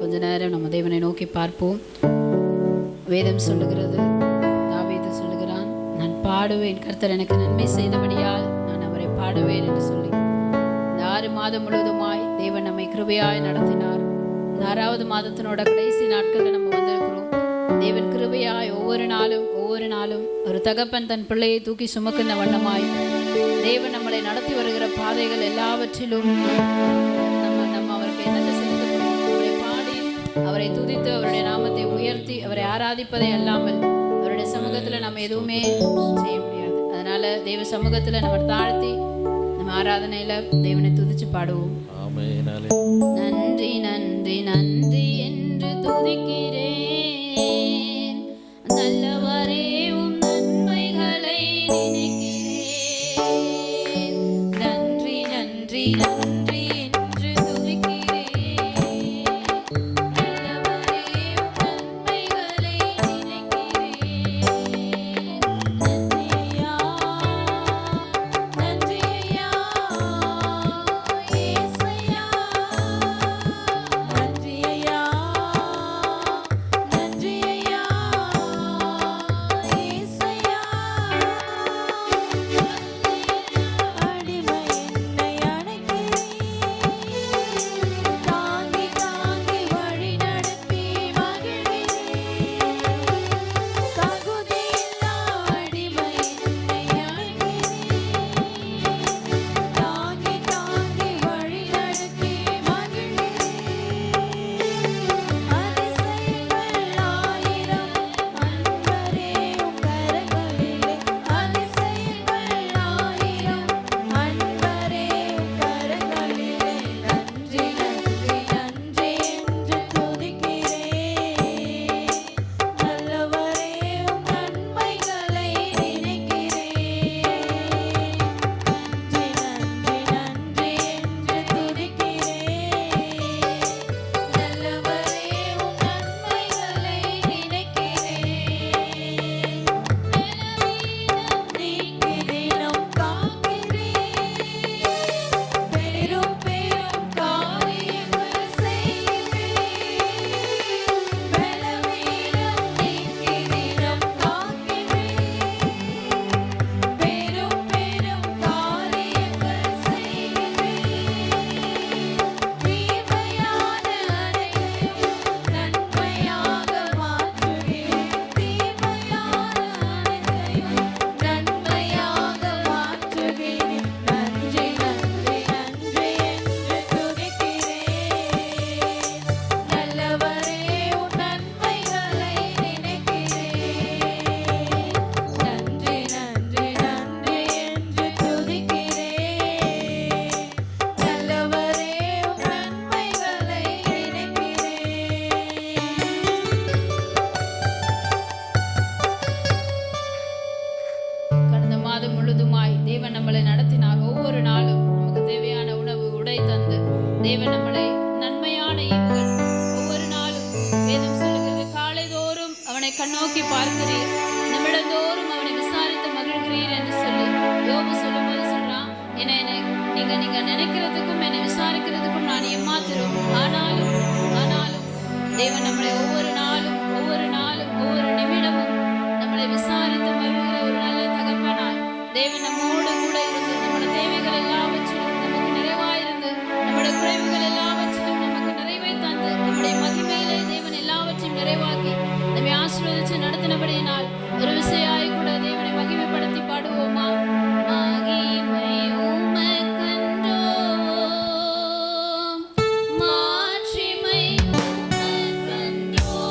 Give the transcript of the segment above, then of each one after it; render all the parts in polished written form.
கொஞ்ச நேரம் நம்ம தேவனை நோக்கி பார்ப்போம். வேதம் சொல்லுகிறது, தாவீது சொல்லுகிறான், நான் பாடுவேன், கர்த்தர் எனக்கு நன்மை செய்தபடியால் நான் அவரை பாடுவேன் என்று சொல்லி. இந்த 6 மாதம் முழுவதுமாய் தேவன் நம்மை கிருபையாய் நடத்தினார். இந்த 6வது மாதத்தினோட கடைசி நாட்களில் நம்ம வந்திருக்கிறோம். தேவன் கிருபையாய் ஒவ்வொரு நாளும் ஒரு தகப்பன் தன் பிள்ளையை தூக்கி சுமக்கின்ற வண்ணமாய் தேவன் நம்மளை நடத்தி வருகிற பாதைகள் எல்லாவற்றிலும் நம்ம அவருக்கு என்னத்தை செலுத்த முடியும்? அவரை பாடி, அவரை துதித்து, அவருடைய நாமத்தை உயர்த்தி, அவரை ஆராதிப்பதை அல்லாமல் அவருடைய சமூகத்தில் நம்ம எதுவுமே செய்ய முடியாது. அதனால தேவ சமூகத்தில் நம்ம தாழ்த்தி நம்ம ஆராதனையில தேவனை துதிச்சு பாடுவோம். நன்றி நன்றி நன்றி என்று துதிக்கிறேன், நல்லவரே உம் நன்மைகளை நினைக்கிறேன். நன்றி நன்றி நன்றி என்று துதிக்கிறேன், நல்லவரே உம் நன்மைகளை நினைக்கிறேன். நன்றி ஐயா, நன்றி ஐயா, இயேசையா. நன்றி ஐயா, நன்றி ஐயா, இயேசையா. அடிமை என்னை அணைக்கிறீர், தாங்கி தாங்கி வழி நடத்தி மகிழ்கிறீர். தகுதியில்லா அடிமை என்னை அணைக்கிறீர், தாங்கி தாங்கி வழி நடத்தி மகிழ்கிறீர். அதிசயங்கள் ஆயிரம் அன்பரே உம் கரங்களிலே, அதிசயங்கள் ஆயிரம் அன்பரே உம் கரங்களிலே. நன்றி நன்றி நன்றி என்று துதிக்கிறேன், நல்லவரே உம் நன்மைகளை நினைக்கிறேன். நன்றி நன்றி நன்றி என்று துதிக்கிறேன், நல்லவரே உம் நன்மைகளை நினைக்கிறேன். நிலவீனம் நீக்கி தினம் காக்கிறீர், பெரும் பெரும் காரியங்கள் செய்கிறீர். பலவீனம் நீக்கி தினம் காக்கிறீர், பெரும் பெரும் காரியங்கள் செய்கிறீர். தீமையான அனைத்தையும் நன்மையாக மாற்றுகிறீர், தீமையான அனைத்தையும் நன்மையாக மாற்றுகிறீர். நன்றி நன்றி நன்றி என்று துதிக்கிறேன், நல்லவரே உம் நன்மைகளை நினைக்கிறேன். நன்றி நன்றி நன்றி என்று துதிக்கிறேன், நல்லவரே உம் நன்மைகளை நினைக்கிறேன். கடந்த மாதம் முழுதுமாய் தேவன் நம்மளை நடத்தினார். ஒவ்வொரு நாளும் நமக்கு தேவையான உணவு, உடை தந்து தேவன் நம்மளை நன்மையான ஈவுகள் ஒவ்வொரு நாளும். வேதம் சொல்லுகிறது, காலை தோறும் அவனை கண்ணோக்கி பார்க்கிறீர், நிமிடந்தோறும் அவனை விசாரித்து மகிழ்கிறீர் என்று சொல்லி யோபு சொல்லும்போது சொல்றான், நீங்க நினைக்கிறதுக்கும் என்னை விசாரிக்கிறதுக்கும் நான் ஏமாத்திரும். ஆனாலும் தேவன் நம்மளை ஒவ்வொரு நாளும் ஒவ்வொரு நிமிடமும் நம்மளை விசாரித்து மகிழ்கிற ஒரு நல்ல தகப்பனாய் தேவன் நம்மோடு கூட இருந்து நம்முடைய தேவைகள் எல்லாவற்றிலும் நமக்கு நிறைவாயிருந்து, நம்முடைய குறைவுகள் எல்லாவற்றிலும் நமக்கு நிறைவை தந்து, நம்முடைய மகிமையிலே தேவன் எல்லாவற்றையும் நிறைவாக்கி நம்மை ஆசீர்வதித்து நடத்தினபடியினால் ஒரு விசையாய் கூட தேவனை மகிமைப்படுத்தி பாடுவோமா? மகிமை உமக்கென்றோ, மாட்சிமை உமக்கென்றோ,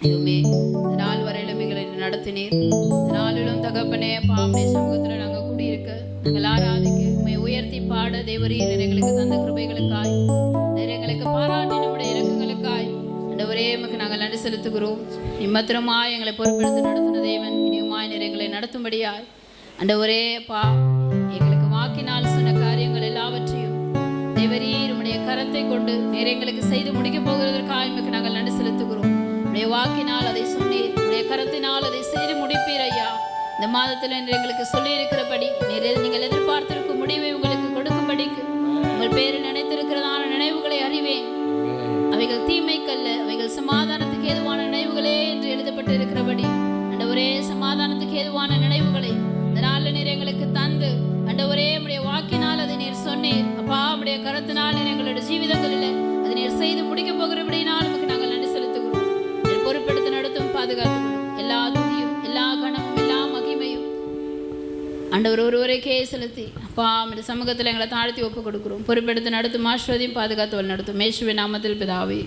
தெய்வமே, இந்த நாள் வரையிலும் எங்களை நடத்தினீர். இந்த நாளிலும் தகப்பனே பாவனை சமூகத்தில் நாங்கள் குடியிருக்க நாங்கள் ஆராதிக்க உண்மை உயர்த்தி பாட தேவரீர் எங்களுக்கு தந்த கிருபைகளுக்காய் எங்களுக்கு பாராட்டி நம்முடைய இறக்கங்களுக்காய் ஆண்டவரே எமக்கு நாங்கள் நன்றி செலுத்துகிறோம். இம்மத்திரமாய் எங்களை பொறுப்பெடுத்து நடத்தின தேவன் இனியுமாய் நீர் எங்களை நடத்தும்படியாய் ஆண்டவரே எங்களுக்கு வாக்கினால் சொன்ன காரியங்கள் எல்லாவற்றையும் தேவரீர் உம்முடைய கரத்தை கொண்டு நீர் எங்களுக்கு செய்து முடிக்க போகிறதற்காக எமக்கு நாங்கள் நன்றி செலுத்துகிறோம். உடைய வாக்கினால் அதை சொன்னீர், உடைய கரத்தினால் அதை செய்து முடிப்பீர் ஐயா. இந்த மாதத்தில் என்று எங்களுக்கு சொல்லி இருக்கிறபடி நீங்கள் எதிர்பார்த்திருக்கும் முடிவை உங்களுக்கு கொடுக்கும்படிக்கு உங்கள் பேரில் நினைத்திருக்கிறதான நினைவுகளை அறிவேன். அவைகள் தீமைக்கல்ல, அவைகள் சமாதானத்துக்கு ஏதுவான நினைவுகளே என்று எழுதப்பட்டு இருக்கிறபடி ஆண்டவரே சமாதானத்துக்கு ஏதுவான நினைவுகளை இந்த நாளில் நீர் எங்களுக்கு தந்து ஆண்டவரே உடைய வாக்கினால் அதை நீர் சொன்னீர் அப்பா. உடைய கரத்தினால் நீர் எங்களுடைய ஜீவிதங்களில் அதை நீர் செய்து முடிக்க போகிறபடினால் நமக்கு நாங்கள் நன்றி செலுத்துகிறோம். நீர் பொறுப்பெடுத்து நடத்தும் பாதுகாத்துக்கணும். எல்லா துதியும் எல்லா கணமும் எல்லா மகிமையும் ஆண்டவர் ஒருவரைக்கே செலுத்தி அப்பா இந்த சமூகத்தில் எங்களை தாழ்த்தி ஒப்பு கொடுக்கிறோம். பொறுப்பெடுத்து நடத்தும் ஆஸ்வதியும் பாதுகாத்து நடத்தும். இயேசுவின் நாமத்தில் பிதாவே.